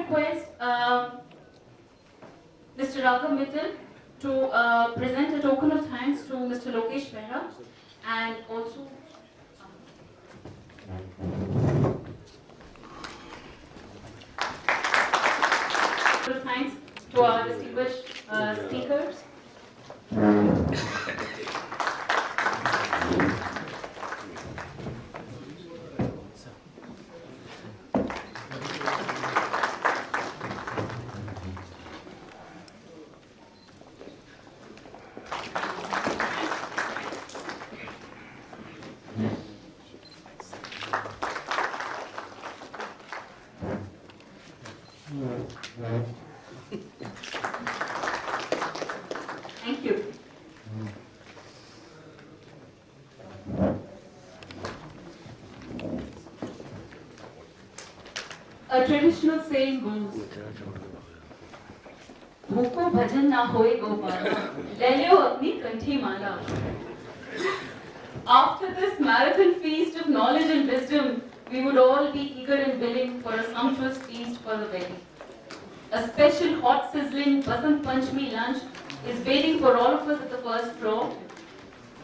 request Mr. Raghav Mittal to present a token of thanks to Mr. Lokesh Mehra and also thanks to our distinguished speakers. Thank you. A traditional saying goes, "Bhoko bhajan na hoye gopala, le leo apni kanthi mala." After this marathon feast of knowledge and wisdom, we would all be eager and willing for a sumptuous feast for the belly. A special hot sizzling Basant Panchami lunch is waiting for all of us at the first floor.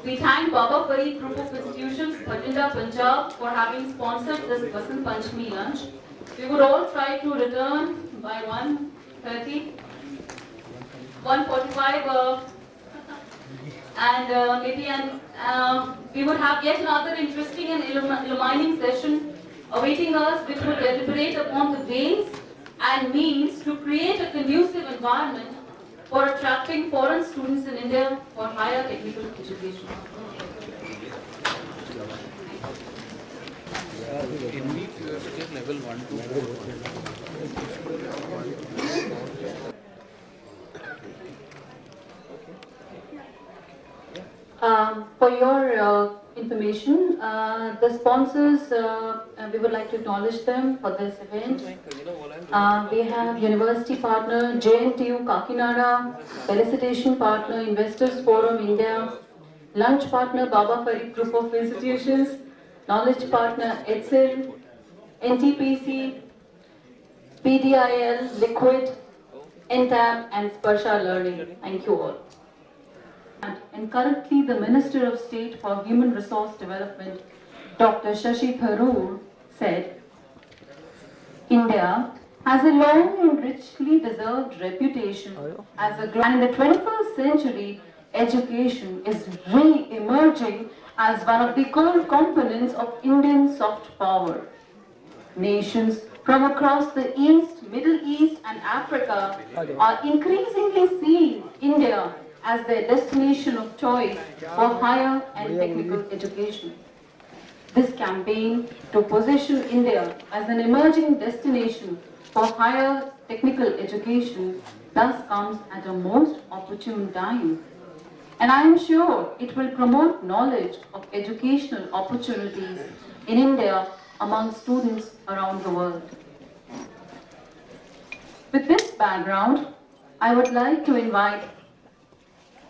We thank Baba Farid Group of Institutions, Bhatinda, Punjab for having sponsored this Basant Panchami lunch. We would all try to return by 1:30, 1:45 and we would have yet another interesting and illumining session awaiting us, which would deliberate upon the ways and means to create a conducive environment for attracting foreign students in India for higher technical education. Level 1 to 4. For your information, the sponsors, we would like to acknowledge them for this event. We have University Partner JNTU Kakinada, Felicitation Partner Investors Forum India, Lunch Partner Baba Farid Group of Institutions, Knowledge Partner ETSIL, NTPC, PDIL, Liquid, NTAB and Sparsha Learning. Thank you all. And currently the Minister of State for Human Resource Development, Dr. Shashi Tharoor, said, India has a long and richly deserved reputation as a and in the 21st century, education is re-emerging as one of the core components of Indian soft power. Nations from across the East, Middle East and Africa are increasingly seeing India as their destination of choice for higher and technical education. This campaign to position India as an emerging destination for higher technical education thus comes at a most opportune time. And I am sure it will promote knowledge of educational opportunities in India among students around the world. With this background, I would like to invite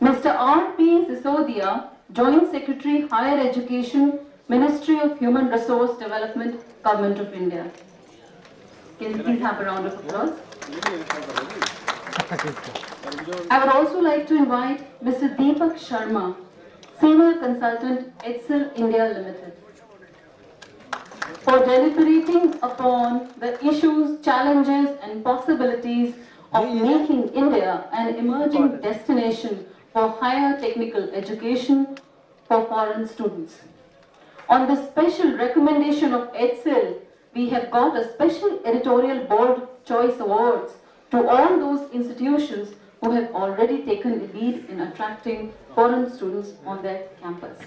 Mr. R.P. Sisodia, Joint Secretary, Higher Education, Ministry of Human Resource Development, Government of India. Can you please have a round of applause? I would also like to invite Mr. Deepak Sharma, Senior Consultant, ETSIL India Limited, for deliberating upon the issues, challenges and possibilities of making India an emerging destination for higher technical education for foreign students. On the special recommendation of ETSIL, we have got a special editorial board choice awards to all those institutions who have already taken the lead in attracting foreign students on their campus.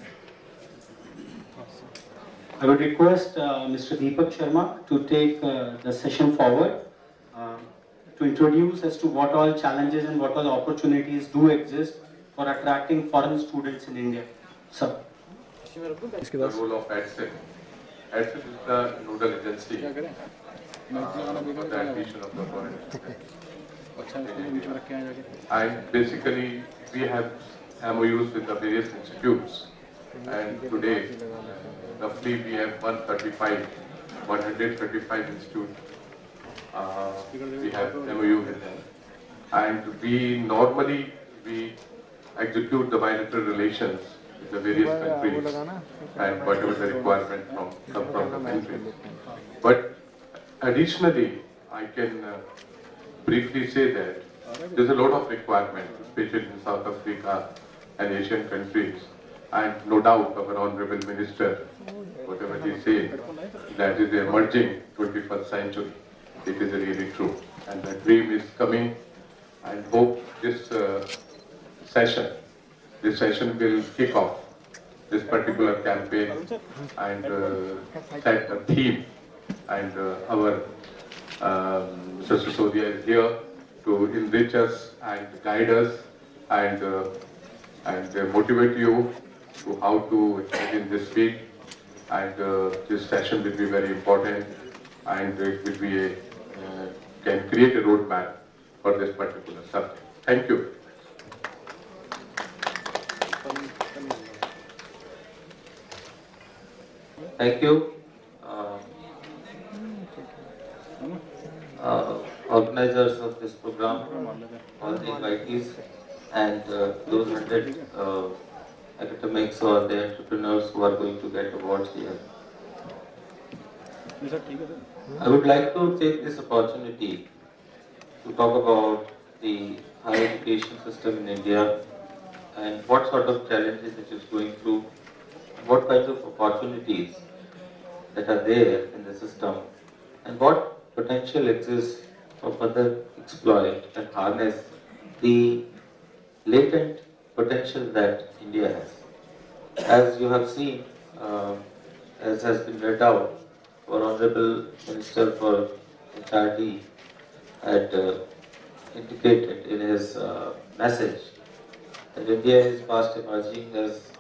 I would request Mr. Deepak Sharma to take the session forward to introduce as to what all challenges and what all opportunities do exist for attracting foreign students in India. Sir. The role of ETSIL. ETSIL is the nodal agency for the admission of the foreign students. And basically, we have MOUs with the various institutes, and today, roughly we have 135 institutes We have MOU with them. And we execute the bilateral relations with the various countries and whatever the requirement come from the countries. But additionally, I can briefly say that there's a lot of requirement, especially in South Africa and Asian countries. And no doubt our Honorable Minister, whatever he said, that is the emerging 21st century. It is really true. And the dream is coming, and hope this session will kick off this particular campaign and set a theme. And our Mr. Sisodia is here to enrich us and guide us and motivate you to how to get in this field. And this session will be very important, and it will be can create a roadmap for this particular subject. Thank you. Thank you, organizers of this program, all the invitees, and those 100 academics or the entrepreneurs who are going to get awards here. I would like to take this opportunity to talk about the higher education system in India and what sort of challenges it is going through, what kinds of opportunities that are there in the system, and what potential exists for further exploit and harness the latent potential that India has. As you have seen, as has been read out, our Honorable Minister for HRD had indicated in his message that India is fast emerging as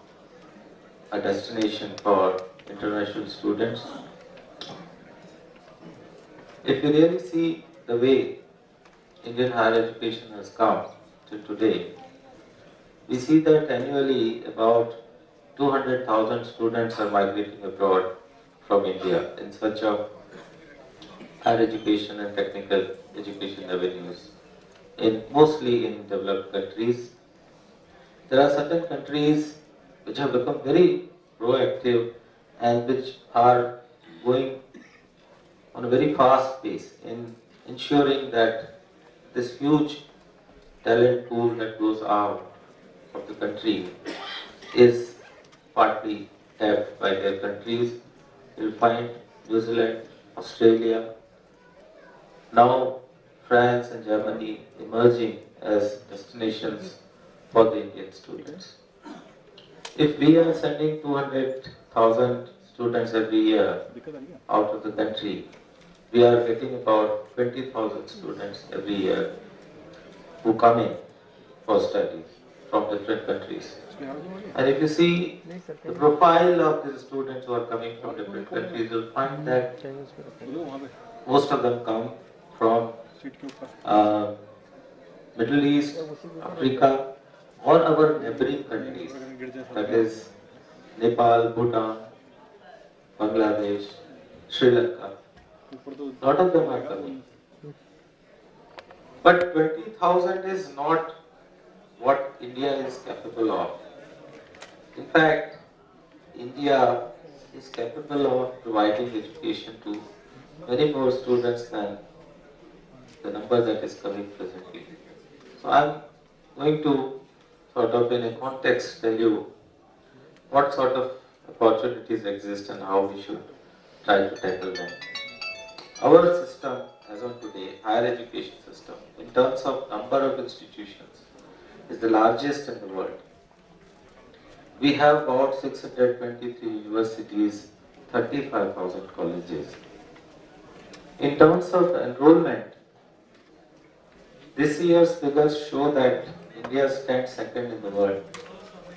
a destination for international students. If you really see the way Indian higher education has come to today, we see that annually about 200,000 students are migrating abroad from India in search of higher education and technical education avenues, mostly in developed countries. There are certain countries which have become very proactive and which are going on a very fast pace in ensuring that this huge talent pool that goes out of the country is partly tapped by their countries. You'll find New Zealand, Australia, now France and Germany emerging as destinations for the Indian students. If we are sending 200,000 students every year out of the country, we are getting about 20,000 students every year who come in for studies from different countries. And if you see the profile of the students who are coming from different countries, you'll find that most of them come from Middle East, Africa, or our neighboring countries, that is Nepal, Bhutan, Bangladesh, Sri Lanka. A lot of them are coming. But 20,000 is not what India is capable of. In fact, India is capable of providing education to many more students than the number that is coming presently. So I'm going to sort of in a context tell you what sort of opportunities exist and how we should try to tackle them. Our system as of today, higher education system, in terms of number of institutions, is the largest in the world. We have about 623 universities, 35,000 colleges. In terms of enrollment, this year's figures show that India stands second in the world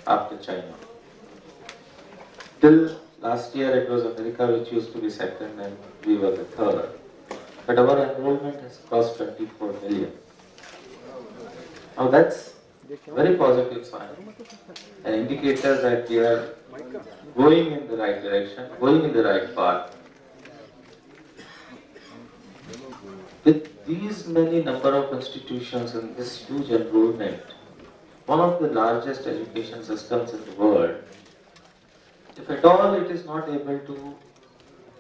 after China. Till last year it was America which used to be second and we were the third. But our enrollment has crossed 24 million. Now that's very positive sign, an indicator that we are going in the right direction, going in the right path. With these many number of institutions and this huge enrollment, one of the largest education systems in the world, if at all it is not able to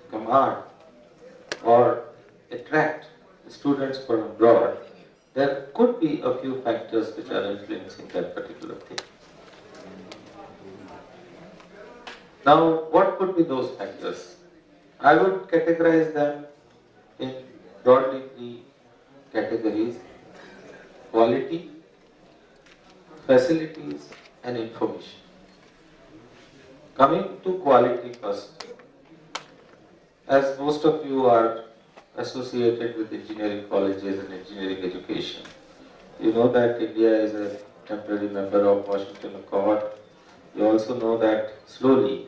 command or attract students from abroad, there could be a few factors which are influencing that particular thing. Now, what could be those factors? I would categorize them in broadly three categories: quality, facilities, and information. Coming to quality first, as most of you are associated with engineering colleges and engineering education, you know that India is a temporary member of Washington Accord. You also know that slowly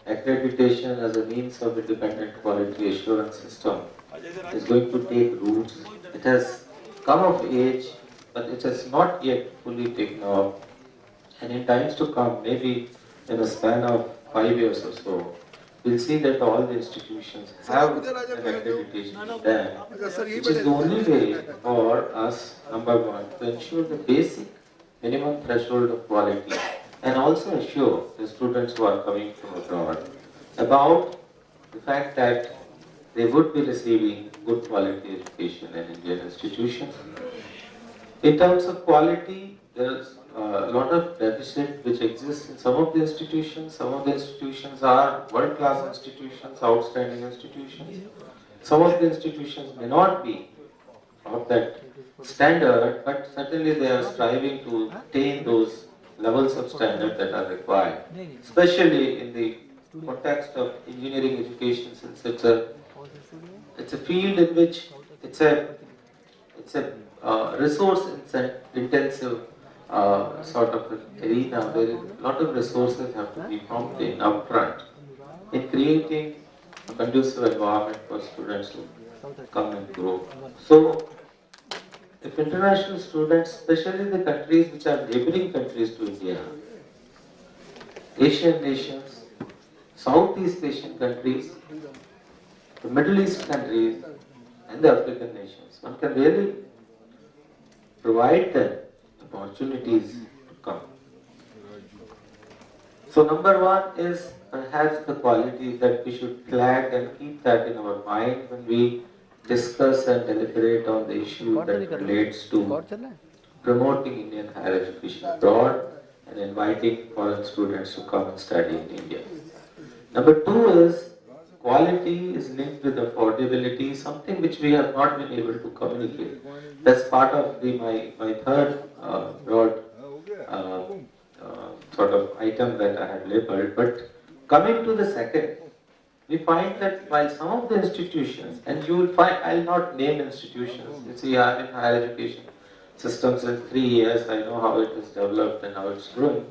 accreditation as a means of independent quality assurance system is going to take roots. It has come of age, but it has not yet fully taken off. And in times to come, maybe in a span of 5 years or so, we'll see that all the institutions have an accreditation in them, which is the only way for us, number one, to ensure the basic minimum threshold of quality and also assure the students who are coming from abroad about the fact that they would be receiving good quality education in Indian institutions. In terms of quality, there's a lot of deficit which exists in some of the institutions. Some of the institutions are world-class institutions, outstanding institutions. Some of the institutions may not be of that standard, but certainly they are striving to attain those levels of standard that are required, especially in the context of engineering education, since it's a field in which it's a resource intensive sort of an arena where a lot of resources have to be pumped in upfront in creating a conducive environment for students to come and grow. So, if international students, especially the countries which are neighboring countries to India, Asian nations, Southeast Asian countries, the Middle East countries, and the African nations, one can really provide them opportunities to come. So number one is perhaps the quality that we should flag and keep that in our mind when we discuss and deliberate on the issue that relates to promoting Indian higher education abroad and inviting foreign students to come and study in India. Number two is quality is linked with affordability, something which we have not been able to communicate. That's part of my third broad sort of item that I had labeled. But coming to the second, we find that while some of the institutions, and you will find, I'll not name institutions, you see I'm in higher education systems in 3 years, I know how it is developed and how it's growing.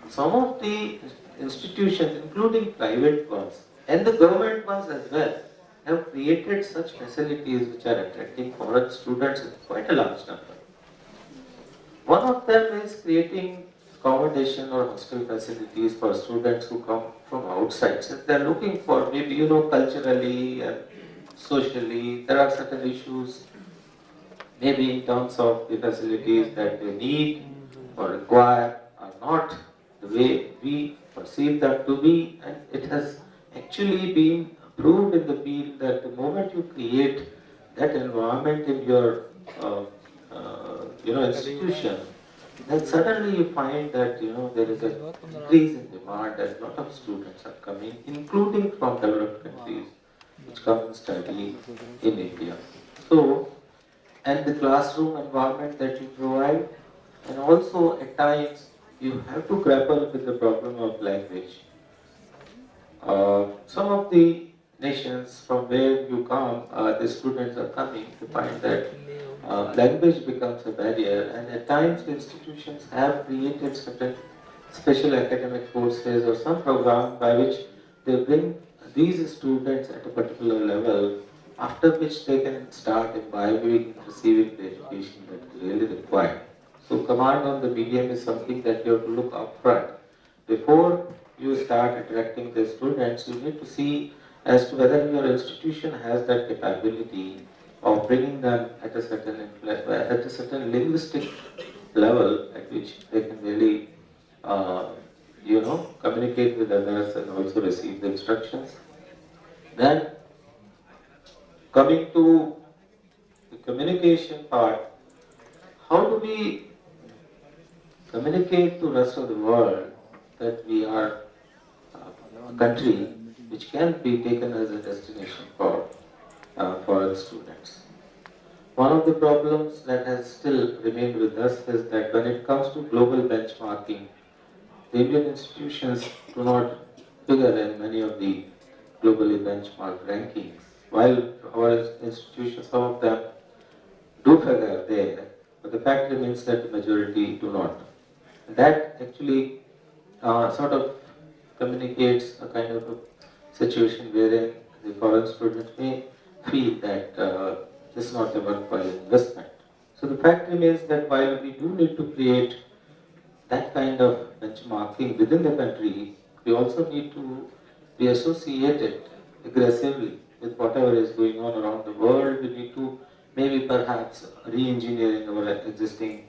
Some of the institutions, including private ones, and the government ones as well, have created such facilities which are attracting foreign students in quite a large number. One of them is creating accommodation or hostel facilities for students who come from outside. Since they are looking for, maybe culturally and socially, there are certain issues, maybe in terms of the facilities that they need or require are not the way we perceive them to be, and it has actually been proved in the field that the moment you create that environment in your institution, then suddenly you find that there is an increase in demand and a lot of students are coming, including from developed countries, which come and study in India. So, and the classroom environment that you provide, and also at times you have to grapple with the problem of language. Some of the nations from where you come, the students are coming to find that language becomes a barrier, and at times the institutions have created certain special academic courses or some program by which they bring these students at a particular level, after which they can start imbibing, receiving the education that is really required. So command on the medium is something that you have to look upfront. Before you start attracting the students, you need to see as to whether your institution has that capability of bringing them at a certain linguistic level at which they can really, communicate with others and also receive the instructions. Then, coming to the communication part, how do we communicate to the rest of the world that we are a country which can be taken as a destination for the students? One of the problems that has still remained with us is that when it comes to global benchmarking, the Indian institutions do not figure in many of the globally benchmarked rankings. While our institutions, some of them do figure there, but the fact remains that the majority do not. That actually sort of communicates a kind of a situation wherein the foreign students may feel that this is not a worthwhile investment. So the fact remains that while we do need to create that kind of benchmarking within the country, we also need to be associated aggressively with whatever is going on around the world. We need to maybe perhaps re-engineering our existing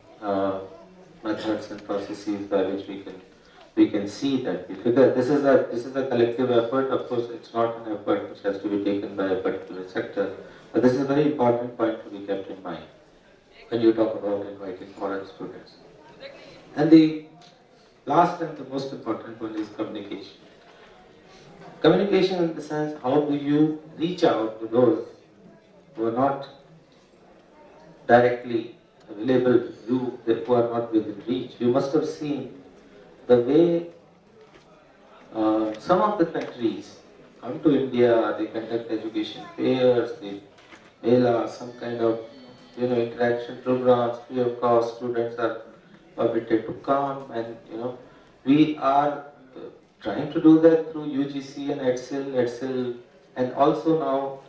methods and processes by which we can see that we figure this is a collective effort. Of course, it's not an effort which has to be taken by a particular sector, but this is a very important point to be kept in mind when you talk about inviting foreign students. And the last and the most important one is communication. Communication in the sense, how do you reach out to those who are not directly available to you, who are not within reach? You must have seen the way some of the countries come to India, they conduct education fairs, they mail some kind of interaction programs, free of cost, students are permitted to come, and we are trying to do that through UGC and EDSIL, and also now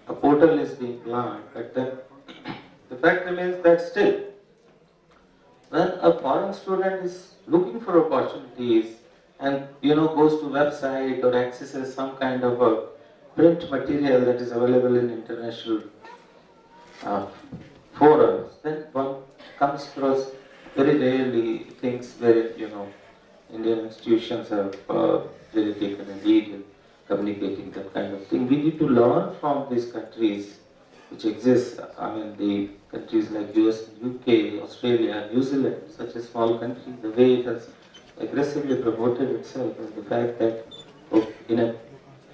a portal is being planned. But then the fact remains that still, when a foreign student is looking for opportunities and goes to website or accesses some kind of a print material that is available in international forums, then one comes across very rarely things where Indian institutions have really taken a lead in communicating that kind of thing. We need to learn from these countries which exist. I mean, the countries like US, UK, Australia, New Zealand, such a small country, the way it has aggressively promoted itself, and the fact that in a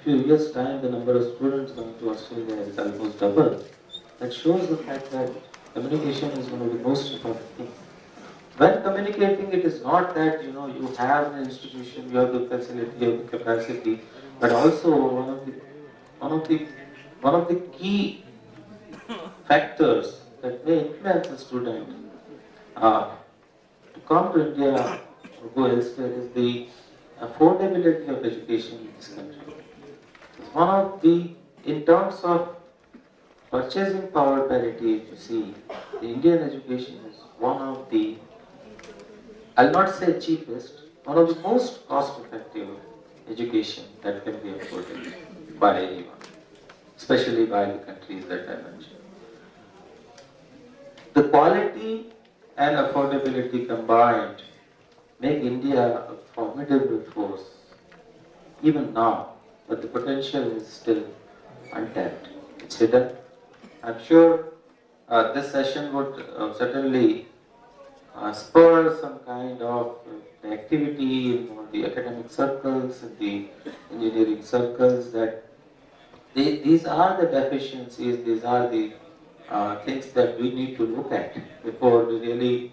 few years' time the number of students going to Australia is almost double. That shows the fact that communication is one of the most important things. When communicating, it is not that you have an institution, you have the facility, you have the capacity, but also one of the key factors that may influence a student to come to India or go elsewhere is the affordability of education in this country. It's one of the, in terms of purchasing power parity, if you see, the Indian education is one of the, I'll not say cheapest, one of the most cost-effective education that can be afforded by anyone, especially by the countries that I mentioned. The quality and affordability combined make India a formidable force, even now, but the potential is still untapped. It's hidden. I'm sure this session would certainly spur some kind of activity in the academic circles and the engineering circles, that these are the deficiencies, these are the things that we need to look at before we really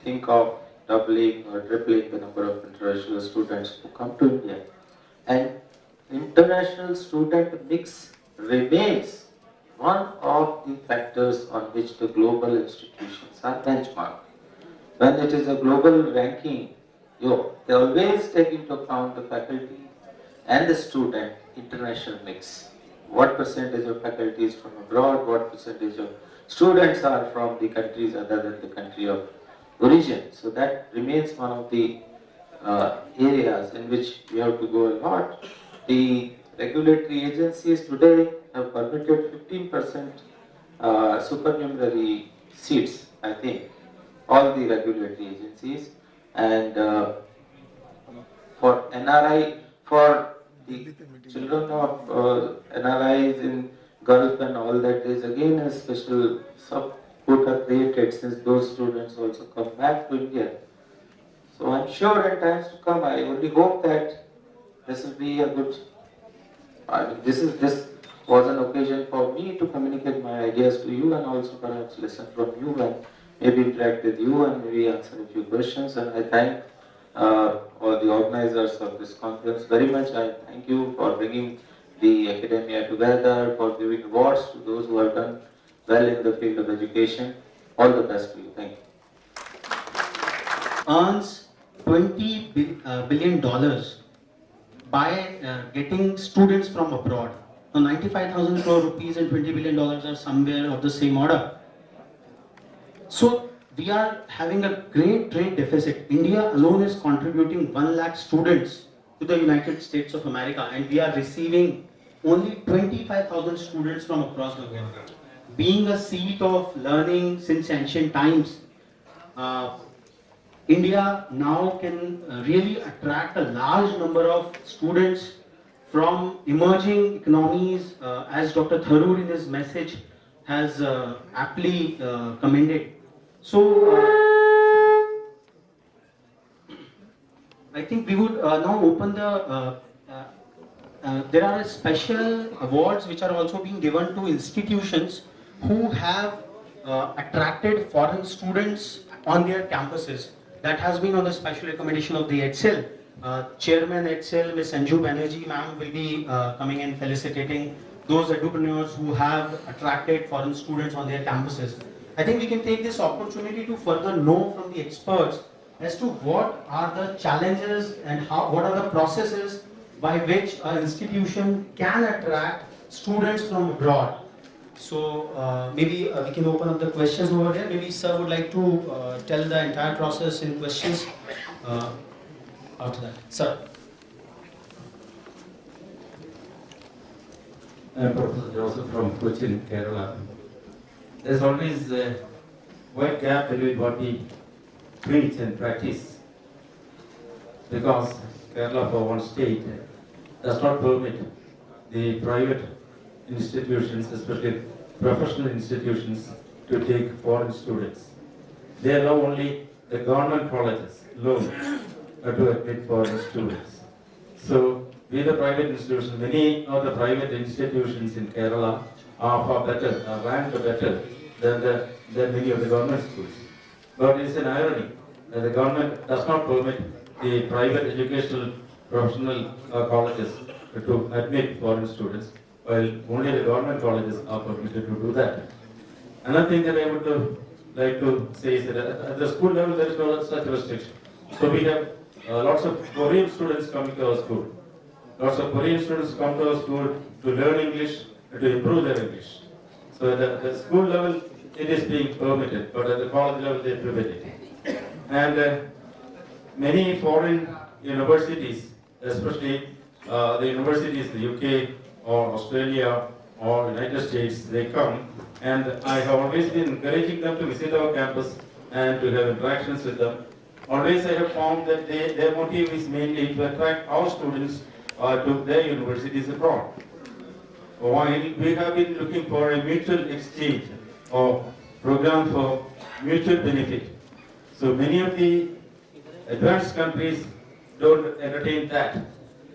think of doubling or tripling the number of international students who come to India. And international student mix remains one of the factors on which the global institutions are benchmarked. When it is a global ranking, they always take into account the faculty and the student international mix. What percentage of faculty is from abroad, what percentage of students are from the countries other than the country of origin. So that remains one of the areas in which we have to go a lot. The regulatory agencies today have permitted 15% supernumerary seats, I think, all the regulatory agencies, and for NRI, for the children of NRIs in Gulf and all that, there is again a special sub-quota created since those students also come back to India. So I'm sure in times to come, I only hope that this will be a good. This was an occasion for me to communicate my ideas to you and also perhaps listen from you and maybe interact with you and maybe answer a few questions. And I thank all the organizers of this conference very much. I thank you for bringing the academia together, for giving awards to those who have done well in the field of education. All the best to you. Thank you. Earns $20 billion by getting students from abroad. Now 95,000 crore rupees and $20 billion are somewhere of the same order. So we are having a great trade deficit. India alone is contributing 1 lakh students to the United States of America, and we are receiving only 25,000 students from across the world. Being a seat of learning since ancient times, India now can really attract a large number of students from emerging economies, as Dr. Tharoor in his message has aptly commended. So, I think we would now open the, there are special awards which are also being given to institutions who have attracted foreign students on their campuses. That has been on the special recommendation of the HCL. Chairman HCL, Ms. Sanju Banerjee ma'am will be coming and felicitating those entrepreneurs who have attracted foreign students on their campuses. I think we can take this opportunity to further know from the experts as to what are the challenges and what are the processes by which an institution can attract students from abroad. So maybe we can open up the questions over there. Maybe sir would like to tell the entire process in questions after that. Sir. I'm Professor Joseph from Cochin, Kerala. There's always a wide gap between what we preach and practice, because Kerala, for one state, does not permit the private institutions, especially professional institutions, to take foreign students. They allow only the government colleges alone to admit foreign students. So, we the private institutions, many of the private institutions in Kerala are far better, are ranked better than many of the government schools. But it is an irony that the government does not permit the private educational professional colleges to admit foreign students, while only the government colleges are permitted to do that. Another thing that I would like to say is that at the school level there is no such restriction. So we have lots of Korean students coming to our school. Lots of Korean students come to our school to learn English and to improve their English. So at the school level it is being permitted, but at the college level they prevent it. And many foreign universities, especially the universities in the UK or Australia or United States, they come, and I have always been encouraging them to visit our campus and to have interactions with them. Always I have found that their motive is mainly to attract our students to their universities abroad. While we have been looking for a mutual exchange or program for mutual benefit. So many of the advanced countries don't entertain that.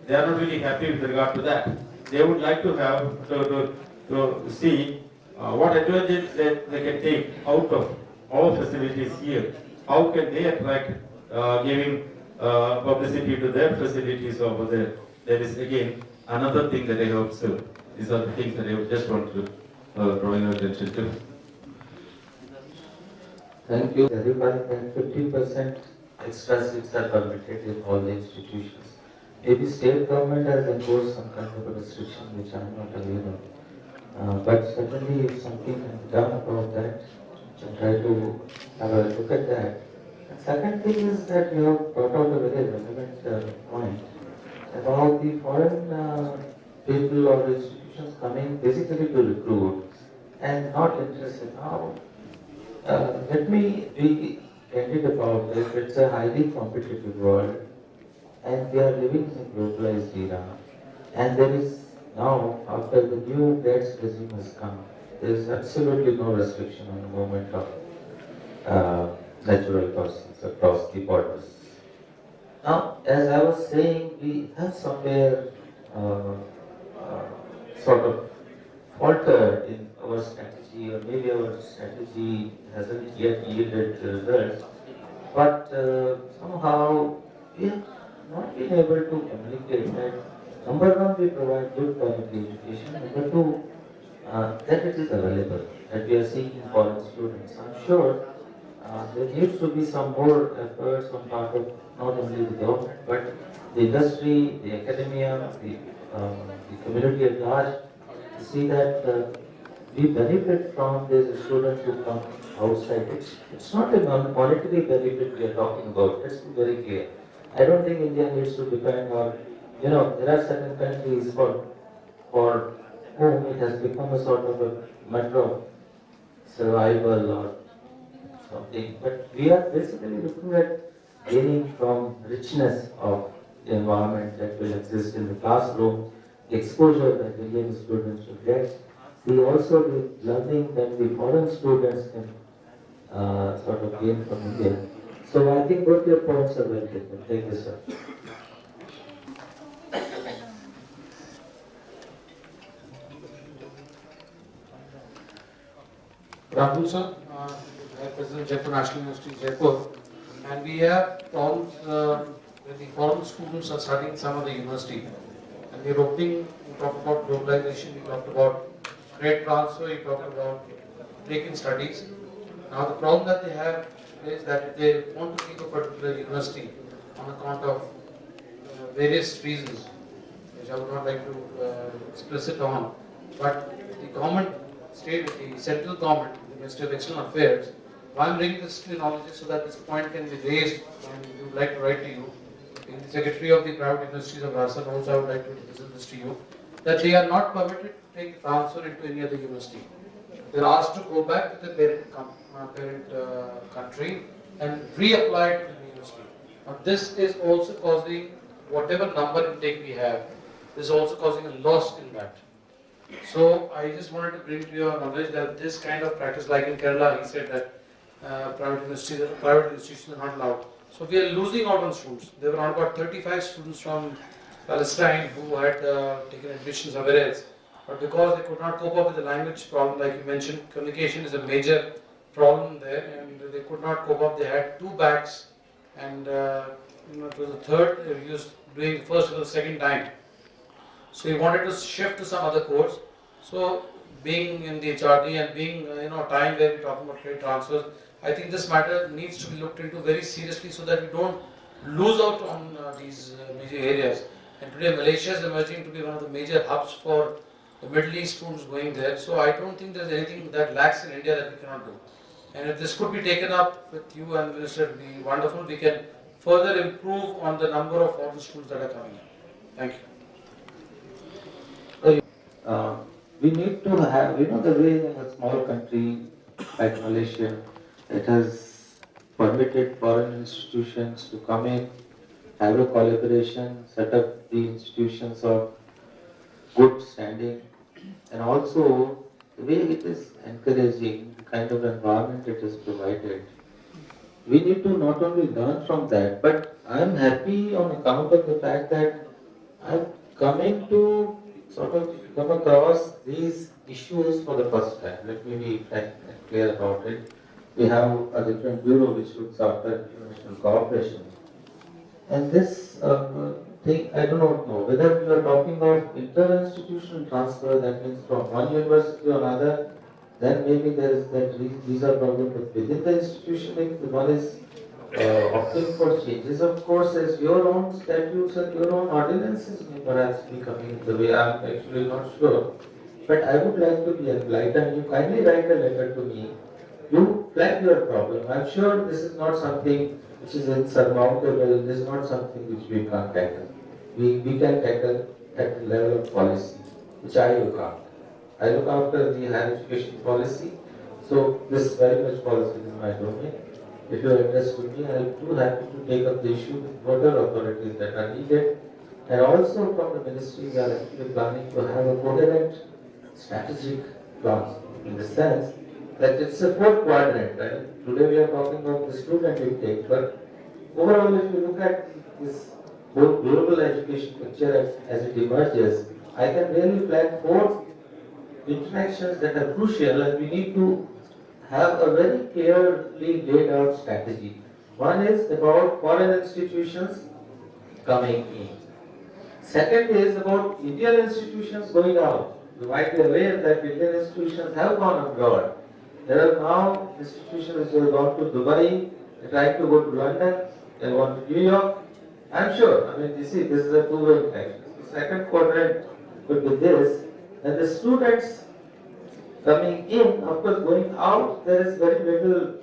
They are not really happy with regard to that. They would like to have to see what advantage they can take out of our facilities here. How can they attract giving publicity to their facilities over there? That is again another thing that I have observed. These are the things that I would just want to draw your attention to. Thank you. Everybody, that 50% extra seats are permitted in all the institutions. Maybe state government has imposed some kind of a restriction which I am not aware of. But certainly if something can be done about that, and try to have a look at that. And second thing is that you have brought out a very relevant point about the foreign people or institutions institutions coming basically to recruit and not interested now. Let me be candid about this. It's a highly competitive world and we are living in a globalized era. And there is now, after the new GATS regime has come, there is absolutely no restriction on the movement of natural persons across the borders. Now, as I was saying, we have somewhere sort of faltered in our strategy, or maybe our strategy hasn't yet yielded the results, but somehow we have not been able to communicate that. Number one, we provide good quality education. Number two, that it is available, that we are seeking foreign students. I'm sure there needs to be some more efforts on part of not only the government, but the industry, the academia, the community at large, to see that we benefit from these students who come outside. It's not a monetary benefit we are talking about, let's be very clear. I don't think India needs to depend on, there are certain countries for whom it has become a sort of a matter of survival or something. But we are basically looking at gaining from richness of the environment that will exist in the classroom, the exposure that the Indian students will get, also the learning that the foreign students can sort of gain from India. So I think both your points are well taken. Thank you, sir. Good afternoon, sir. I represent Jaipur National University, Jaipur, and we have problems when the foreign students are studying some of the university. And we're opening, we talked about globalization, we talked about trade transfer, we talked about break-in studies. Now the problem that they have is that they want to keep a particular university on account of various reasons, which I would not like to express it on. But the government, the central government, the Ministry of External Affairs, why I'm bringing this to your knowledge is so that this point can be raised and we would like to write to you. Being the Secretary of the Private Universities of Rajasthan, also I would like to present this to you, that they are not permitted to take transfer into any other university. They are asked to go back to the parent country and reapply to the university. Now this is also causing, whatever number intake we have, this is also causing a loss in that. So I just wanted to bring to your knowledge that this kind of practice, like in Kerala, he said that private institutions are not allowed. So we are losing out on students. There were around about 35 students from Palestine who had taken admission somewhere else. But because they could not cope up with the language problem, like you mentioned, communication is a major problem there, and they could not cope up. They had 2 bags, and it was the third. He was doing the first or the second time. So he wanted to shift to some other course. So being in the HRD and being time where we're talking about trade transfers, I think this matter needs to be looked into very seriously so that we don't lose out on these major areas. And today Malaysia is emerging to be one of the major hubs for the Middle East students going there. So I don't think there's anything that lacks in India that we cannot do. And if this could be taken up with you and the Minister, it would be wonderful. We can further improve on the number of foreign students that are coming in. Thank you. We need to have, the way in a small country like Malaysia, it has permitted foreign institutions to come in, have a collaboration, set up the institutions of good standing, and also the way it is encouraging, the kind of environment it has provided. We need to not only learn from that, but I am happy on account of the fact that I am coming to sort of come across these issues for the first time. Let me be frank and clear about it. We have a different bureau which looks after international cooperation. And this thing, I do not know whether we are talking of inter-institutional transfer, that means from one university to another, then maybe there is that visa problem. But within the institution, if one is opting for changes of course, as your own statutes and your own ordinances may perhaps be coming in the way. I am actually not sure. But I would like to be enlightened. You kindly write a letter to me. You flag your problem. I am sure this is not something which is insurmountable. This is not something which we can't tackle. We can tackle at the level of policy. which I look after. I look after the higher education policy, so this very much policy is my domain. If you are interested with me, I am too happy to take up the issue with whatever authorities that are needed. And also from the ministry, we are actually planning to have a coherent strategic plan in the sense that it's a fourth quadrant. Right? Today we are talking about the student intake, but overall, if you look at this whole global education picture as it emerges, I can really flag four interactions that are crucial, and we need to have a very clearly laid out strategy. One is about foreign institutions coming in. Second is about Indian institutions going out. You might be aware that Indian institutions have gone abroad. There are now institutions which have gone to Dubai, they try to go to London, they want to New York. I'm sure, you see, this is a two-way interaction. The second quadrant could be this, that the students coming in, of course going out, there is very little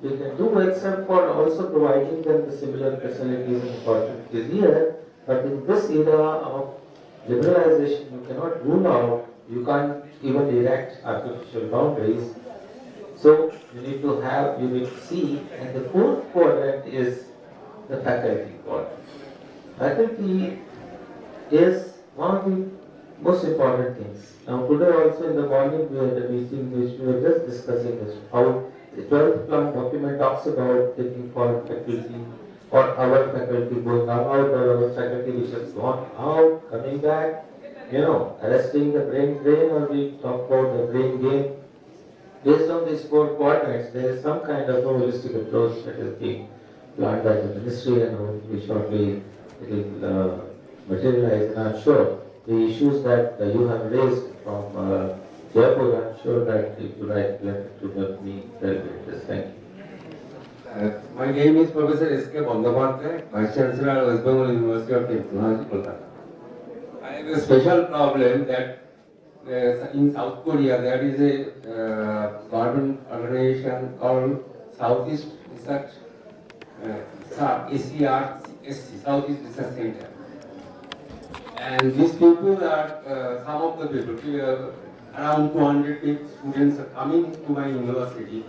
we can do except for also providing them the similar facilities and opportunities here. But in this era of liberalization, you cannot rule out, you can't even erect artificial boundaries. So you need to see, and the fourth quadrant is the faculty quadrant. Faculty is one of the most important things. Now today also in the morning we had a meeting which we were just discussing this, how the 12th plan document talks about taking foreign faculty or our faculty going out or our faculty which has gone out, coming back, arresting the brain drain, or we talk about the brain gain. Based on these four quadrants, there is some kind of a holistic approach that is being planned by the ministry, and hopefully shortly it will materialize. And I'm sure the issues that you have raised from Jaipur, I'm sure that if you write a letter to me, that will be interesting. Thank you. My name is Professor S.K. Bandaparte, Vice Chancellor, West Bengal University of Technology, Kolkata. I have a special problem that in South Korea there is a government organization called Southeast Research SERC, Southeast Research Center. And these people are, some of the people, around 200 students are coming to my university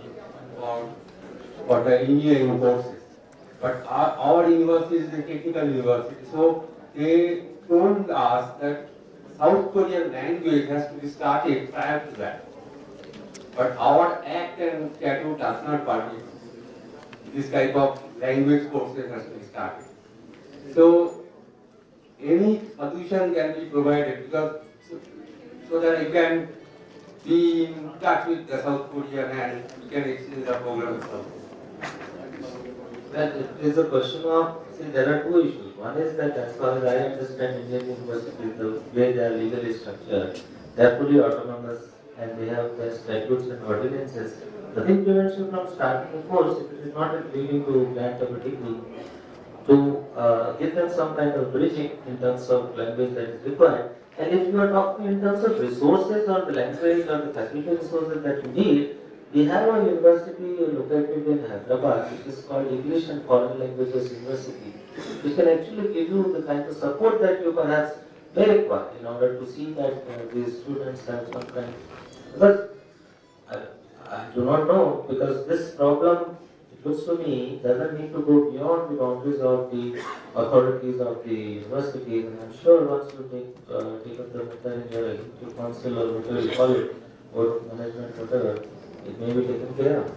for the engineering courses. But our university is a technical university, so they told us that South Korean language has to be started prior to that. But our Act and Statute does not permit this type of language courses has to be started. So any solution can be provided because so that you can be in touch with the South Korean and you can exchange the programs. Well, it is a question of, see, there are two issues. One is that as far as I understand Indian universities, the way they are legally structured, they are fully autonomous and they have their statutes and ordinances. Nothing prevents you from starting a course if it is not leading to grant of a degree, to give them some kind of bridging in terms of language that is required. And if you are talking in terms of resources or the language or the faculty resources that you need, we have a university located in Hyderabad, which is called English and Foreign Languages University, which can actually give you the kind of support that you perhaps may require in order to see that these students have some kind. Because I do not know, because this problem, it looks to me, doesn't need to go beyond the boundaries of the authorities of the universities. And I'm sure once you take up the matter in your executive council or whatever you call it, board of management, whatever, it may be taken care of.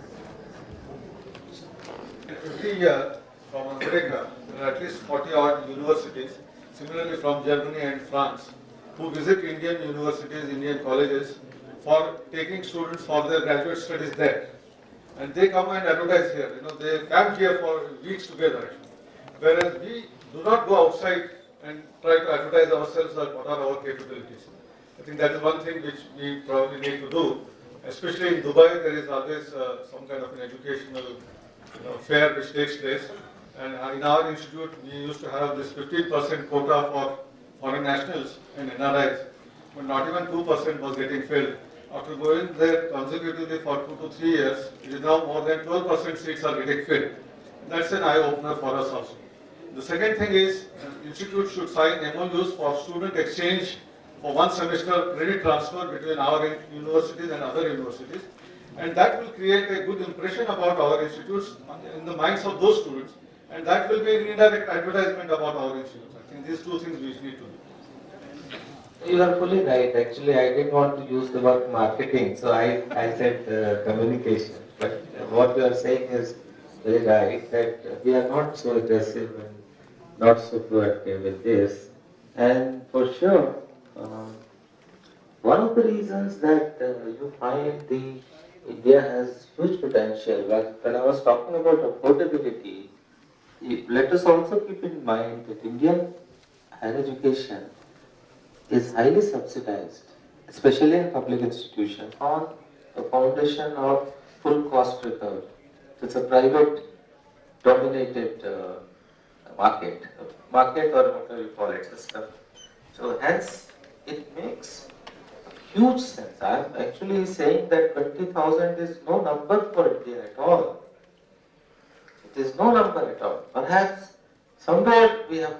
Every year from America, there are at least 40 odd universities, similarly from Germany and France, who visit Indian universities, Indian colleges for taking students for their graduate studies there. And they come and advertise here. They camp here for weeks together. Whereas we do not go outside and try to advertise ourselves or what are our capabilities. I think that is one thing which we probably need to do. Especially in Dubai, there is always some kind of an educational fair which takes place. And in our institute, we used to have this 15% quota for foreign nationals and NRIs, but not even 2% was getting filled. After going there consecutively for 2 to 3 years, it is now more than 12% seats are getting filled. That's an eye-opener for us also. The second thing is, institute should sign MOUs for student exchange for one semester credit transfer between our universities and other universities. And that will create a good impression about our institutes in the minds of those students. And that will be an indirect advertisement about our institutes. I think these two things we need to do. You are fully right. Actually, I didn't want to use the word marketing, so I said communication. But what you are saying is very right, that we are not so aggressive and not so proactive with this. And for sure, one of the reasons that you find the India has huge potential, when I was talking about affordability, let us also keep in mind that Indian higher education is highly subsidized, especially in public institutions, on the foundation of full cost recovery. It's a private dominated market or whatever you call it, system. So hence, it makes huge sense. I am actually saying that 20,000 is no number for India at all. It is no number at all. Perhaps somewhere we have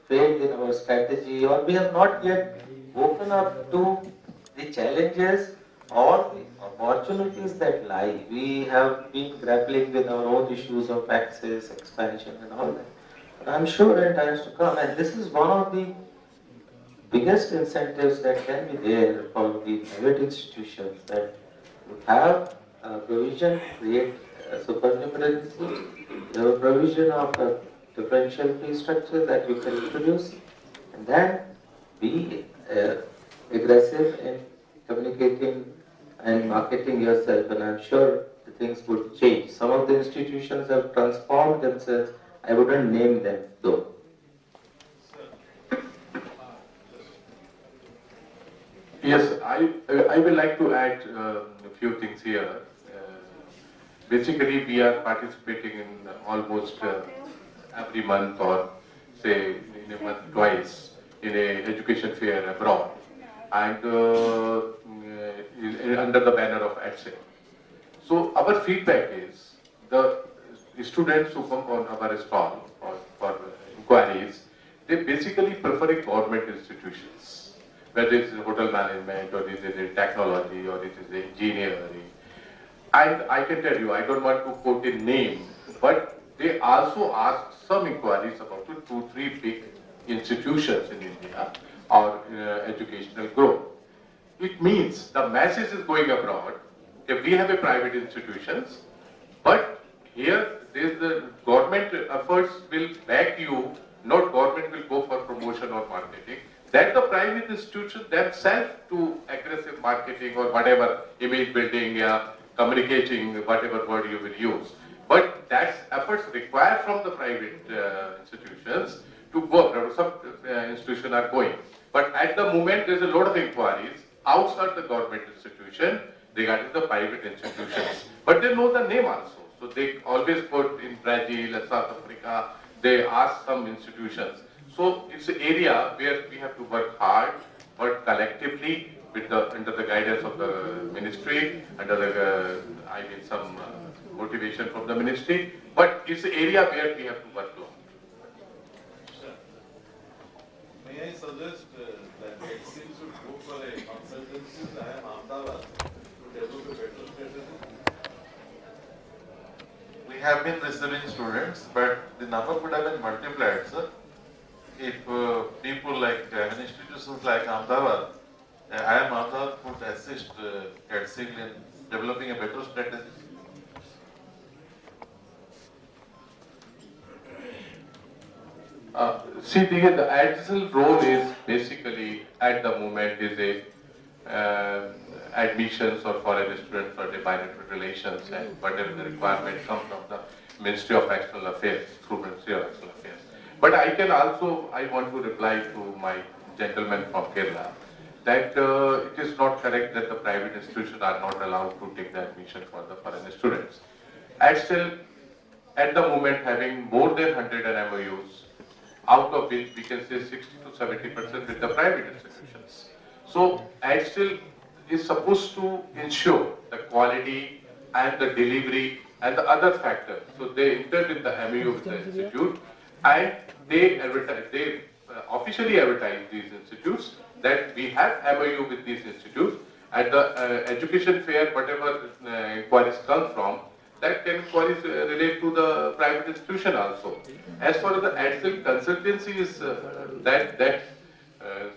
failed in our strategy, or we have not yet woken up to the challenges or the opportunities that lie. We have been grappling with our own issues of access, expansion and all that. But I am sure in times to come, and this is one of the biggest incentives that can be there for the private institutions, that you have a provision to create a supernumeracy, you have a provision of a differential fee structure that you can introduce, and then be aggressive in communicating and marketing yourself, and I'm sure the things would change. Some of the institutions have transformed themselves. I wouldn't name them though. Yes, I would like to add a few things here. Basically, we are participating in almost every month, or say in a month twice, in a education fair abroad, and under the banner of EdSec. So our feedback is the students who come on our stall for inquiries, they basically prefer government institutions, whether it is hotel management, or it is in technology, or it is engineering. And I can tell you, I don't want to quote a name, but they also ask some inquiries about 2-3 big institutions in India or educational growth. It means the message is going abroad. If we have a private institutions, but here the government efforts will back you, not government will go for promotion or marketing. That the private institutions themselves do aggressive marketing or whatever, image building, communicating, whatever word you will use. But that's efforts required from the private institutions to go abroad. Some institutions are going. But at the moment, there's a lot of inquiries outside the government institution regarding the private institutions. But they know the name also. So they always put in Brazil or South Africa, they ask some institutions. So it's an area where we have to work hard, work collectively with under the guidance of the ministry, under the, some motivation from the ministry. But it's an area where we have to work on. May I suggest that HC should go for a consultancy with IIM Ahmedabad to develop a better strategy? We have been receiving students, but the number could have been multiplied, sir. If people like institutions like Ahmedabad, IIM Ahmedabad could assist HC in developing a better strategy. See, the ADSL role is basically at the moment is a admissions or foreign students or the bilateral relations, and whatever the requirement comes from the Ministry of External Affairs, through Ministry of External Affairs. But I can also, I want to reply to my gentleman from Kerala that it is not correct that the private institutions are not allowed to take the admission for the foreign students. ADSL at the moment having more than 100 MOUs, out of which we can say 60 to 70% with the private institutions. So ADSL is supposed to ensure the quality and the delivery and the other factors. So they enter with the MOU with the institute and they advertise, they officially advertise these institutes, that we have MOU with these institutes, and the education fair, whatever inquiries come from, that can inquiries relate to the private institution also. As far as the actual consultancy is,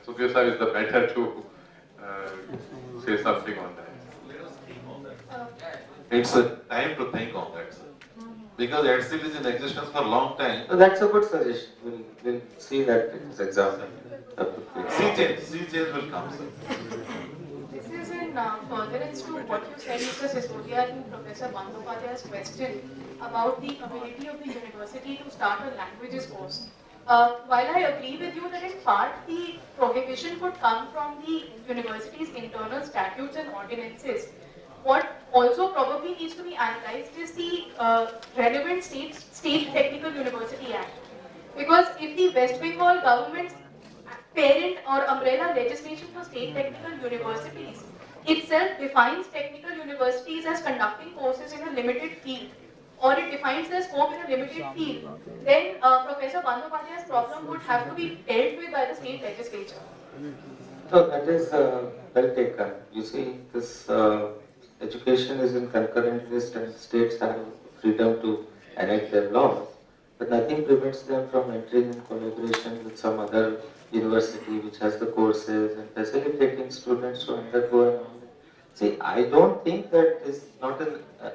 Sukhdev sir is the better to say something on that. It's a time to think on that, sir. Because EdSil is in existence for a long time. So that's a good suggestion. We'll see that in this example. Sea change will come, sir. This is in furtherance to what you said, Mr. Sisodia, to Professor Bandyopadhyay's question about the ability of the university to start a languages course. While I agree with you that in part the prohibition could come from the university's internal statutes and ordinances, what also probably needs to be analyzed is the relevant State Technical University Act. Because if the West Bengal government's parent or umbrella legislation for state technical universities itself defines technical universities as conducting courses in a limited field, or it defines their scope in a limited field, then Professor Bandyopadhyay's problem would have to be dealt with by the state legislature. So that is well taken. You see, this education is in concurrent list and states have freedom to enact their laws, but nothing prevents them from entering in collaboration with some other university which has the courses and facilitating students to undergo and all that. See, I don't think that is not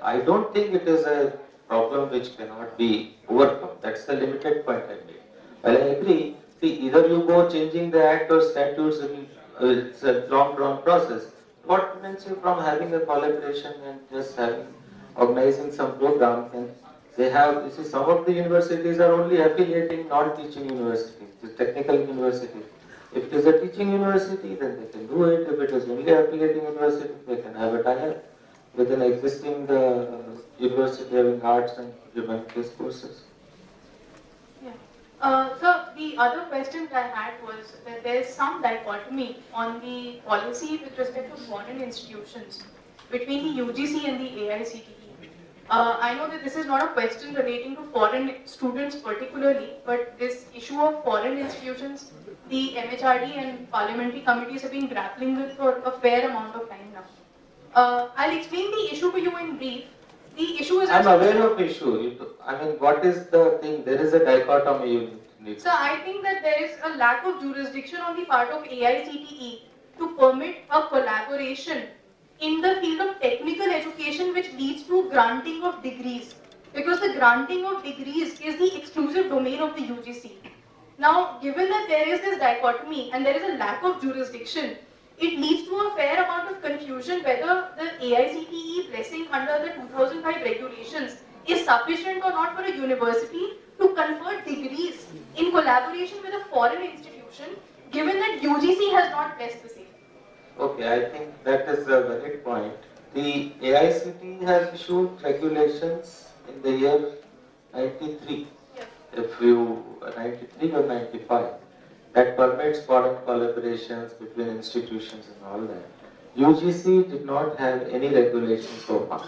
I don't think it is a problem which cannot be overcome. That's the limited point I made. While I agree, see, either you go changing the act or statutes, it's a long drawn process. What prevents you from having a collaboration and just organizing some programs? And they have, you see, some of the universities are only affiliating non-teaching universities, the technical universities. If it is a teaching university, then they can do it. If it is only affiliating university, they can have a tie-up with an existing university having arts and humanities courses. So the other question that I had was that there is some dichotomy on the policy with respect to foreign institutions between the UGC and the AICTE. I know that this is not a question relating to foreign students particularly, but this issue of foreign institutions, the MHRD and parliamentary committees have been grappling with for a fair amount of time now. I'll explain the issue to you in brief. The issue is... I'm aware of issue. I mean, what is the thing? There is a dichotomy you need. So I think that there is a lack of jurisdiction on the part of AICTE to permit a collaboration in the field of technical education which leads to granting of degrees. Because the granting of degrees is the exclusive domain of the UGC. Now, given that there is this dichotomy and there is a lack of jurisdiction, it leads to a fair amount of confusion whether the AICTE blessing under the 2005 regulations is sufficient or not for a university to confer degrees in collaboration with a foreign institution, given that UGC has not blessed the same. Okay, I think that is a valid point. The AICTE has issued regulations in the year 93, if you 93 or 95, that permits foreign collaborations between institutions and all that. UGC did not have any regulation so far.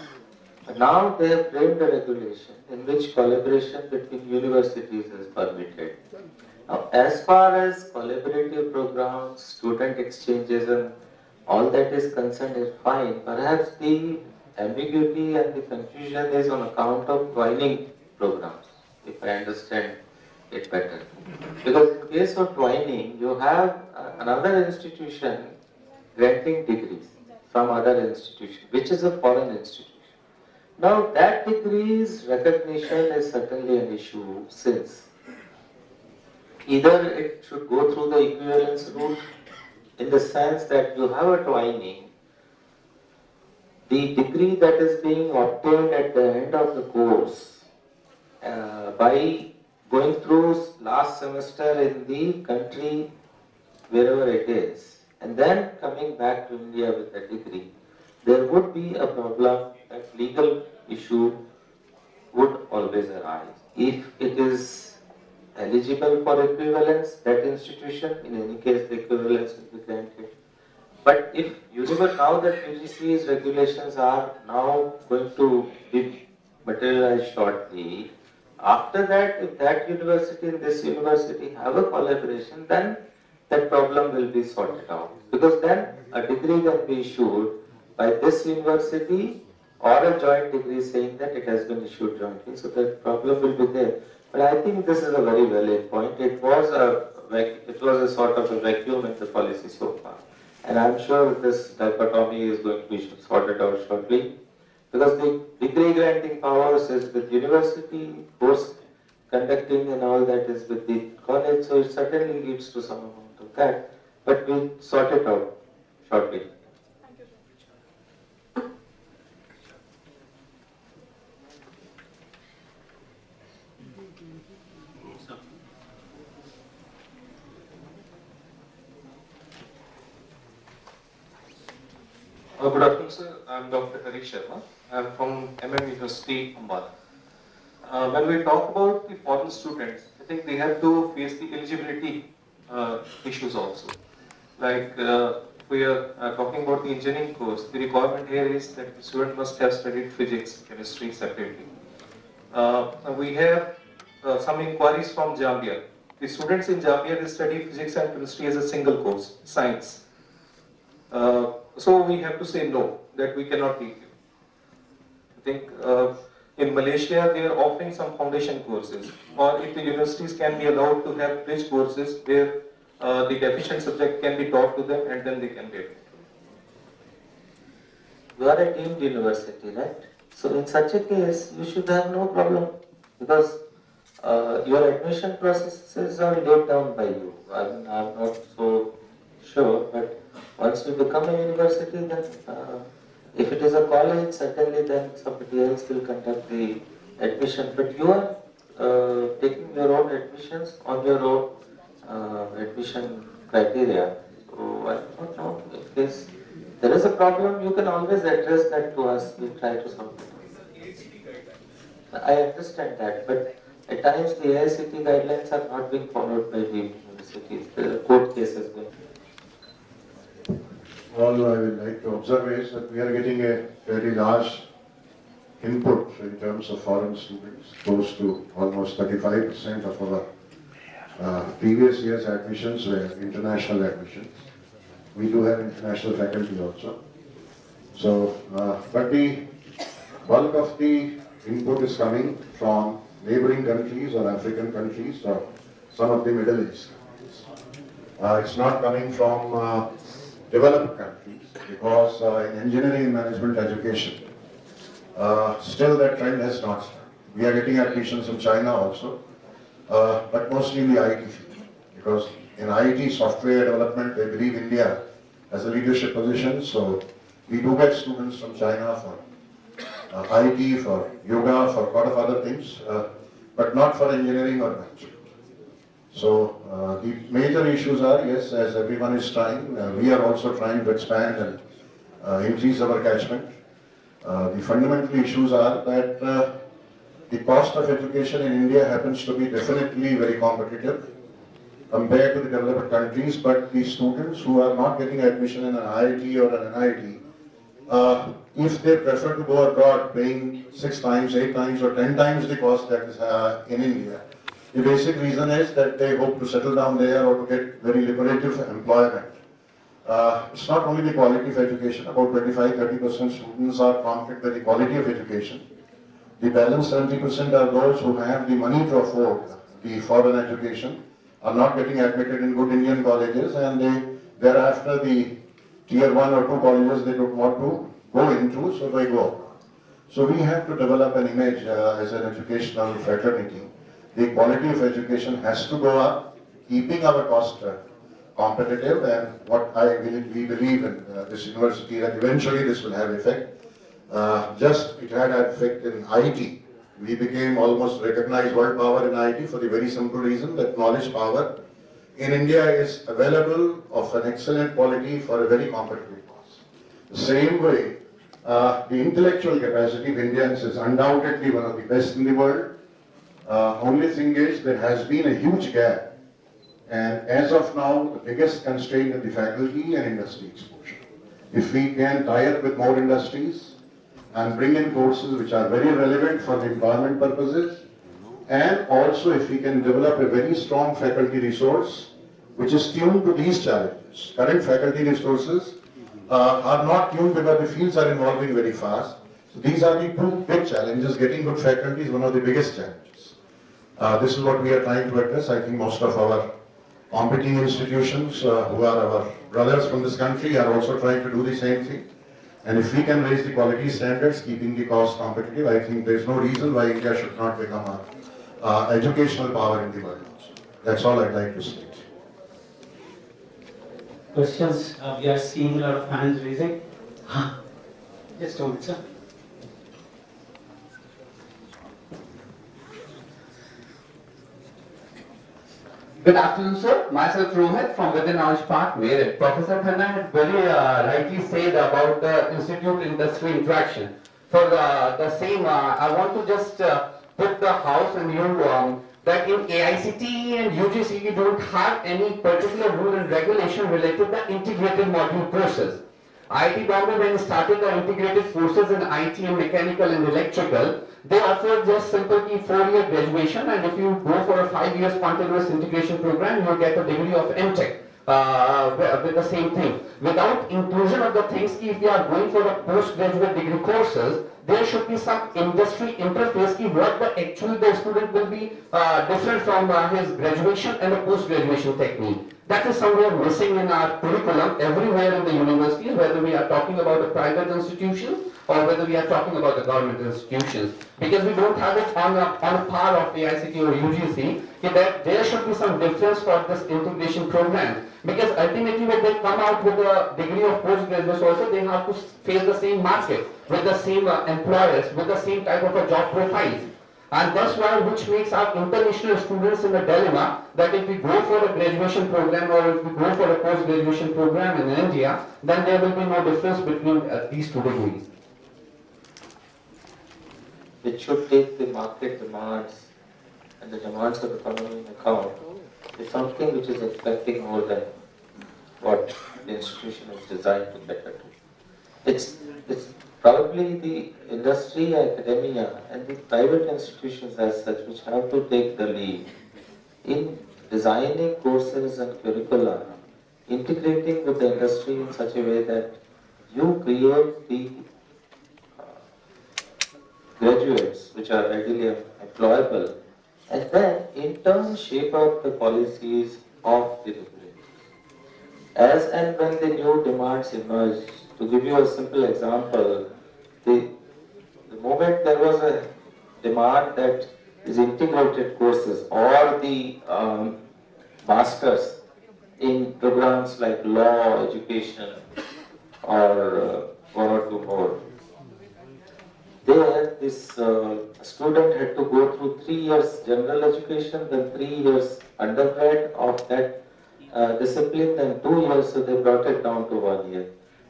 But now they have framed a regulation in which collaboration between universities is permitted. Now, as far as collaborative programs, student exchanges and all that is concerned is fine. Perhaps the ambiguity and the confusion is on account of twinning programs, if I understand it better. Because in case of twinning, you have another institution granting degrees from other institution, which is a foreign institution. Now that degrees recognition is certainly an issue, since either it should go through the equivalence route, in the sense that you have a twining, the degree that is being obtained at the end of the course by going through last semester in the country wherever it is, and then coming back to India with a degree, there would be a problem that legal issue would always arise. If it is eligible for equivalence, that institution, in any case the equivalence will be granted. But if now that UGC's regulations are now going to be materialized shortly, After that, if that university and this university have a collaboration, then that problem will be sorted out. Because then a degree can be issued by this university or a joint degree saying that it has been issued jointly. So that problem will be there. But I think this is a very valid point. It was a sort of a vacuum in the policy so far. And I'm sure this dichotomy is going to be sorted out shortly. Because the degree granting powers is with university, course conducting and all that is with the college, so it certainly leads to some amount of that. But we'll sort it out shortly. Good afternoon, sir. I'm Dr. Harish Sharma. I'm from University, Ambala. When we talk about the foreign students, I think they have to face the eligibility issues also. Like we are talking about the engineering course, the requirement here is that the student must have studied physics, chemistry separately. We have some inquiries from Zambia. The students in Zambia, they study physics and chemistry as a single course, science. So we have to say no, that we cannot take you. I think in Malaysia they are offering some foundation courses, or if the universities can be allowed to have bridge courses where the deficient subject can be taught to them and then they can be able to. You are a deemed university, right? So in such a case, you should have no problem because your admission processes are laid down by you. I'm not so sure, but once you become a university, then if it is a college, certainly then somebody else will conduct the admission. But you are taking your own admissions on your own admission criteria. So I don't know if there is a problem, you can always address that to us. We'll try to solve it. I understand that, but at times the AICT guidelines are not being followed by the universities. The court case has been. All I would like to observe is that we are getting a very large input in terms of foreign students, close to almost 35% of our previous year's admissions were international admissions. We do have international faculty also. So, but the bulk of the input is coming from neighboring countries or African countries or some of the Middle East countries. It's not coming from developed countries because in engineering and management education, still that trend has not started. We are getting admissions from China also, but mostly in the IT field because in IT software development, they believe India has a leadership position, so we do get students from China for IT, for yoga, for a lot of other things, but not for engineering or management. So the major issues are, yes, as everyone is trying, we are also trying to expand and increase our catchment. The fundamental issues are that the cost of education in India happens to be definitely very competitive compared to the developed countries, but the students who are not getting admission in an IIT or an NIT, if they prefer to go abroad paying 6 times, 8 times or 10 times the cost that is in India, the basic reason is that they hope to settle down there or to get very lucrative employment. It's not only the quality of education, about 25-30% students are prompted by the quality of education. The balance 70% are those who have the money to afford the foreign education, are not getting admitted in good Indian colleges, and they thereafter the tier 1 or 2 colleges they don't want to go into, so they go abroad. So we have to develop an image as an educational fraternity. The quality of education has to go up, keeping our cost competitive, and what we believe in this university that eventually this will have effect. It had an effect in IT. We became almost recognized world power in IT for the very simple reason that knowledge power in India is available of an excellent quality for a very competitive cost. The same way, the intellectual capacity of Indians is undoubtedly one of the best in the world. Only thing is there has been a huge gap, and as of now the biggest constraint in the faculty and industry exposure. If we can tie up with more industries and bring in courses which are very relevant for the employment purposes and also if we can develop a very strong faculty resource which is tuned to these challenges. Current faculty resources are not tuned because the fields are evolving very fast. So these are the two big challenges. Getting good faculty is one of the biggest challenges. This is what we are trying to address. I think most of our competing institutions who are our brothers from this country are also trying to do the same thing. And if we can raise the quality standards, keeping the cost competitive, I think there is no reason why India should not become an educational power in the world. That's all I'd like to state. Questions? We are seeing a lot of hands raising. Just a moment, sir. Good afternoon, sir. Myself Rohit from within Orange Park, where Professor Khanna had very rightly said about the institute-industry interaction. For the same, I want to just put the house in you that in AICTE and UGC we don't have any particular rule and regulation related to the integrated module courses. IIT Bombay, when it started the integrated courses in IT and mechanical and electrical, they offer just simply 4-year graduation, and if you go for a 5-year spontaneous integration program, you get a degree of MTech with the same thing. Without inclusion of the things, if you are going for a postgraduate degree courses, there should be some industry interface what actually the student will be different from his graduation and a post-graduation technique. That is somewhere missing in our curriculum everywhere in the universities, whether we are talking about the private institutions or whether we are talking about the government institutions. Because we don't have it on a par of AICTE or UGC, that there should be some difference for this integration program. Because ultimately when they come out with a degree of postgraduate also, they have to face the same market, with the same employers, with the same type of a job profiles. And that's why which makes our international students in a dilemma that if we go for a graduation program or if we go for a post-graduation program in India, then there will be no difference between these two degrees. It should take the market demands and the demands of the economy in account. It's something which is expecting more than what the institution is designed to cater to. It's probably the industry, academia, and the private institutions as such which have to take the lead in designing courses and curricula, integrating with the industry in such a way that you create the graduates which are readily employable, and then in turn shape out the policies of the regulator. As and when the new demands emerge, to give you a simple example, the moment there was a demand that is integrated courses or the masters in programs like law, education, or one or two more, there this student had to go through 3 years general education, then 3 years undergrad of that discipline, then 2 years, so they brought it down to 1 year.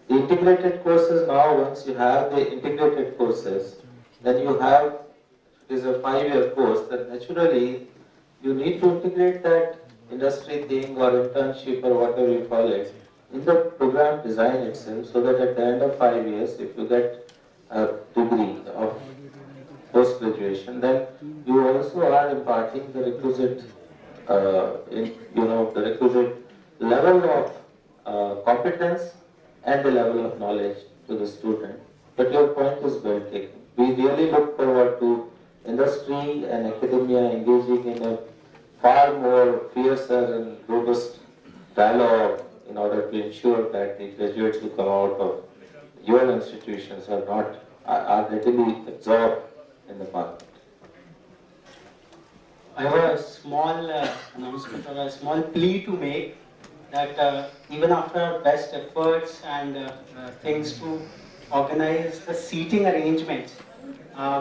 The integrated courses now, once you have the integrated courses, then you have, it is a 5-year course, then naturally you need to integrate that industry thing or internship or whatever you call it in the program design itself, so that at the end of 5 years, if you get a degree of post-graduation, then you also are imparting the requisite, the requisite level of competence and the level of knowledge to the student. But your point is well taken. We really look forward to industry and academia engaging in a far more fiercer and robust dialogue in order to ensure that the graduates who come out of your institutions are readily absorbed in the market. I have a small announcement or a small plea to make that even after our best efforts and things to organize the seating arrangements,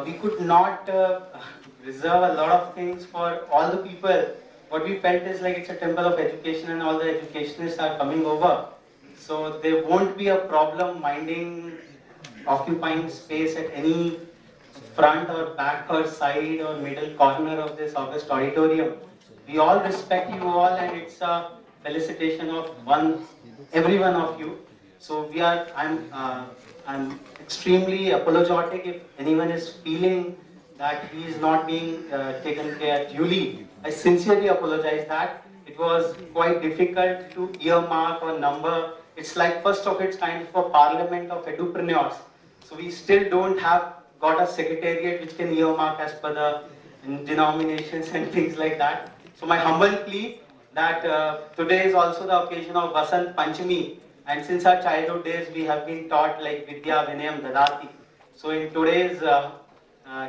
we could not reserve a lot of things for all the people. What we felt is like it's a temple of education and all the educationists are coming over. So there won't be a problem occupying space at any front or back or side or middle corner of this August auditorium. We all respect you all, and it's a felicitation of every one of you. So I'm extremely apologetic if anyone is feeling that he is not being taken care duly. I sincerely apologize that. It was quite difficult to earmark or number. It's like first of its kind for Parliament of Edupreneurs. So we still don't have got a secretariat which can earmark as per the denominations and things like that. So my humble plea that today is also the occasion of Vasant Panchami, and since our childhood days we have been taught like Vidya Vinayam Dadati. So in today's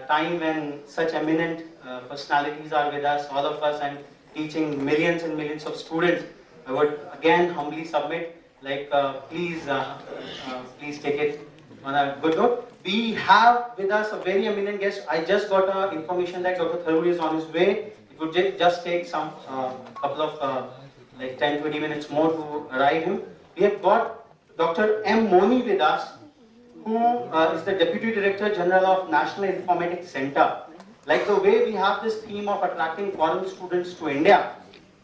time when such eminent personalities are with us, all of us, and teaching millions and millions of students, I would again humbly submit, like please take it on a good note. We have with us a very eminent guest. I just got information that Dr. Tharoor is on his way. It would just take some couple of like 10-20 minutes more to arrive him. We have got Dr. M. Moni with us, who is the Deputy Director General of National Informatics Center. Like the way we have this theme of attracting foreign students to India,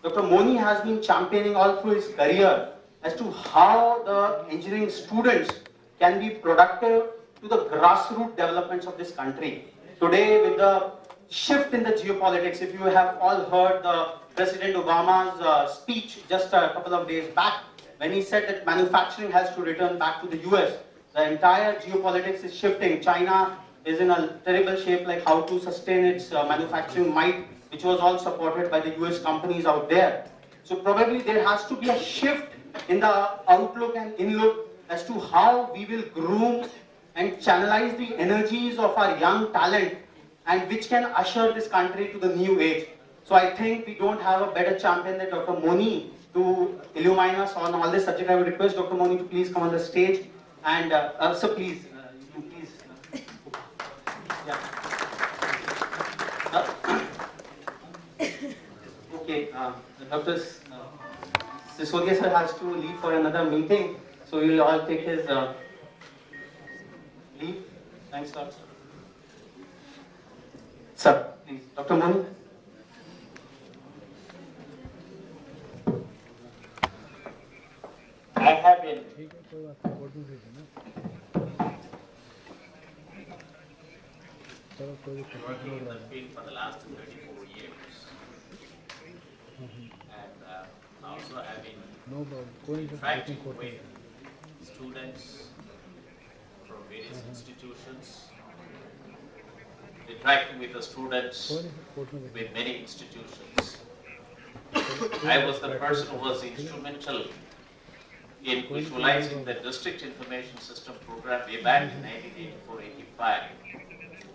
Dr. Moni has been championing all through his career as to how the engineering students can be productive to the grassroots developments of this country. Today, with the shift in the geopolitics, if you have all heard the President Obama's speech just a couple of days back, when he said that manufacturing has to return back to the US, the entire geopolitics is shifting. China is in a terrible shape, like how to sustain its manufacturing might, which was all supported by the US companies out there. So probably there has to be a shift in the outlook and in-look as to how we will groom and channelize the energies of our young talent, and which can usher this country to the new age. So I think we don't have a better champion than Dr. Moni to illumine us on all this subject. I would request Dr. Moni to please come on the stage. And sir, please, yeah. Okay, Dr. Sisodia sir has to leave for another meeting, so we will all take his leave. Thanks, sir. Sir, please, Dr. Moni. I have been working in the field for the last 34 years, and also I've been interacting with students from various institutions, interacting with the students with many institutions. I was the person who was instrumental in visualizing the District Information System program way back in 1984-85,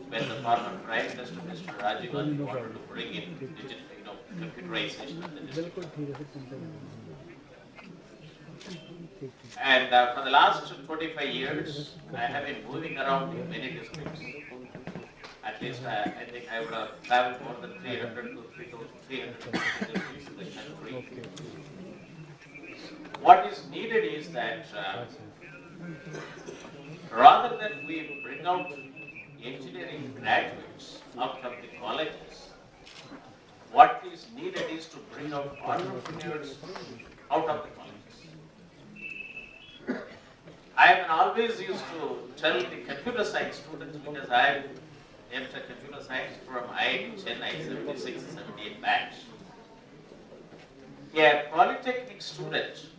when the former Prime Minister, Mr. Rajiv Gandhi, wanted to bring in digital, computerization of the district. And for the last 25 years, I have been moving around in many districts. At least I think I would have traveled more than 300 to 3,300 districts in the country. What is needed is that rather than we bring out engineering graduates out of the colleges, what is needed is to bring out entrepreneurs out of the colleges. I have always used to tell the computer science students, because I entered computer science from IIT Chennai 76-78 batch. A polytechnic student,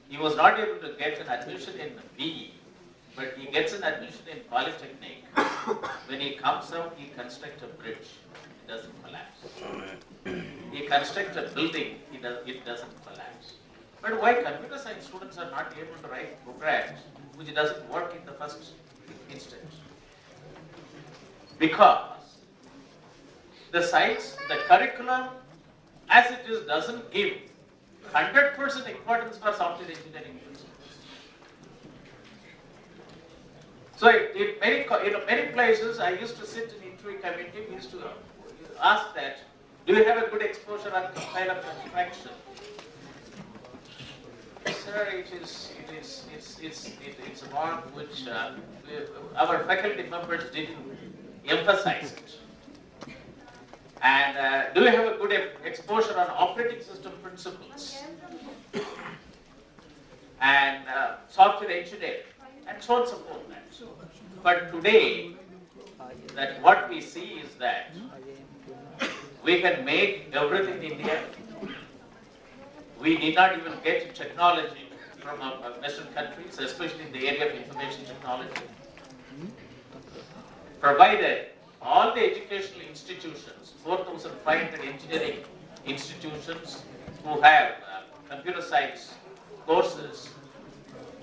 he was not able to get an admission in BE, but he gets an admission in Polytechnic. When he comes out, he constructs a bridge, it doesn't collapse. He constructs a building, it doesn't collapse. But why computer science students are not able to write programs which doesn't work in the first instance? Because the science, the curriculum as it is doesn't give 100% importance for software engineering principles. So in many places, I used to sit in interview committee, we used to ask that, do you have a good exposure on compiler construction? Sir, it's one which our faculty members didn't emphasize it. And do you have a good exposure on operating system principles and software engineering and so on and so forth. But today, that what we see is that we can make everything in India. We need not even get technology from our Western countries, especially in the area of information technology. Provided all the educational institutions, 4,500 engineering institutions who have computer science courses,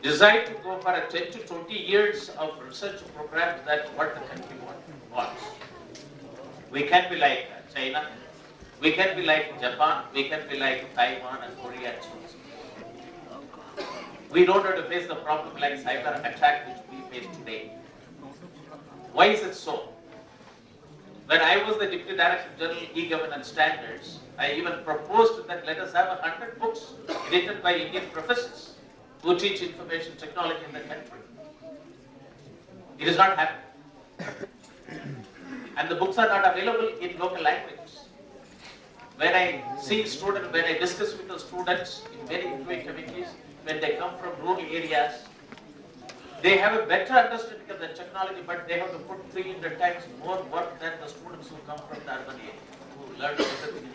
decide to go for a 10 to 20 years of research programs, that's what the country wants. We can be like China, we can be like Japan, we can be like Taiwan and Korea and so on. We don't have to face the problem like cyber attack which we face today. Why is it so? When I was the Deputy Director General E-Governance Standards, I even proposed that let us have 100 books written by Indian professors who teach information technology in the country. It is not happening. And the books are not available in local languages. When I see students, when I discuss with the students in very interview committees, when they come from rural areas, they have a better understanding of the technology, but they have to put 300 times more work than the students who come from the urban area, who learn everything.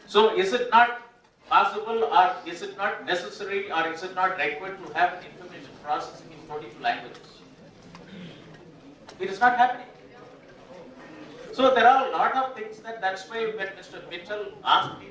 So is it not possible, or is it not necessary, or is it not required to have an information processing in 42 languages? It is not happening. So there are a lot of things that's why when Mr. Mitchell asked me